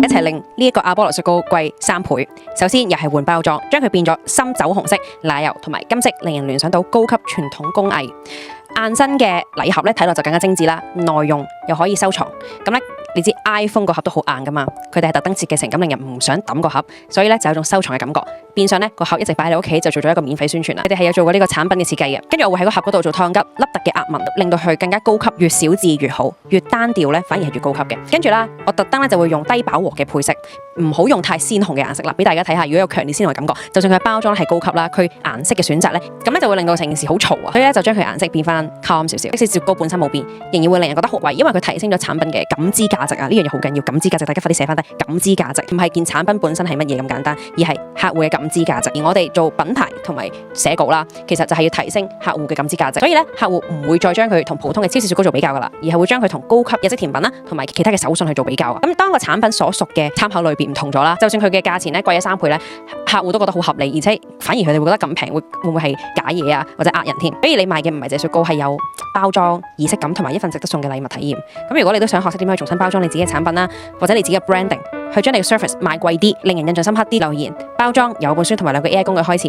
一齊令呢一個阿波羅雪糕貴3倍。首先又係換包裝，將佢變咗深酒紅色、奶油同埋金色，令人聯想到高級傳統工藝。硬身嘅禮盒咧，睇落就更加精緻啦，耐用又可以收藏。咁咧，你知 iPhone 個盒都好硬噶嘛，佢哋係特登設計成咁，令人唔想抌個盒，所以咧就有種收藏嘅感覺。變相咧個盒一直擺喺你屋企，就做咗一個免費宣傳啦。佢哋係有做過呢個產品嘅設計嘅，跟住我會喺個盒嗰度做燙吉、凹凸嘅壓紋，令到佢更加高級，越小緻越好，越單調咧反而係越高級嘅。跟住啦，我特登咧就會用低飽和嘅配色，唔好用太鮮紅嘅顏色啦，俾大家睇下。如果有強烈鮮紅嘅感覺，就算佢包裝係高級啦，佢顏色嘅選擇咧，咁咧就會令到成件事好嘈啊。所以咧就將佢顏色變翻 calm 少少，即使雪糕本身冇變，仍然會令人覺得好貴，因為佢提升咗產品嘅感知價值啊！呢樣嘢好緊要，感知價值，大家快啲寫翻低。感知價值唔係件產品本身係乜嘢咁簡單，而係客戶嘅感知價值。而我哋做品牌同埋寫稿啦，其實就係要提升客戶嘅感知價值。所以咧，客戶唔會再將佢同普通嘅超市雪糕做比較噶啦，而係會將佢同高級日式甜品啦，同埋其他嘅手信去做比較啊。咁當個產品所屬嘅參考類別唔同咗啦，就算佢嘅價錢咧貴咗3倍咧，客戶都覺得好合理，而且反而佢哋會覺得咁平會唔會係假嘢啊，或者呃人添？所以你賣嘅唔係隻雪糕，係有包裝、儀式感同埋一份值得送嘅禮物體驗。咁如果你都想學識點樣去重新包裝你自己嘅產品啦，或者你自己嘅 branding，去將你嘅 service 賣貴啲，令人印象深刻啲，留言包裝由我本書同埋2個 AI 工具開始。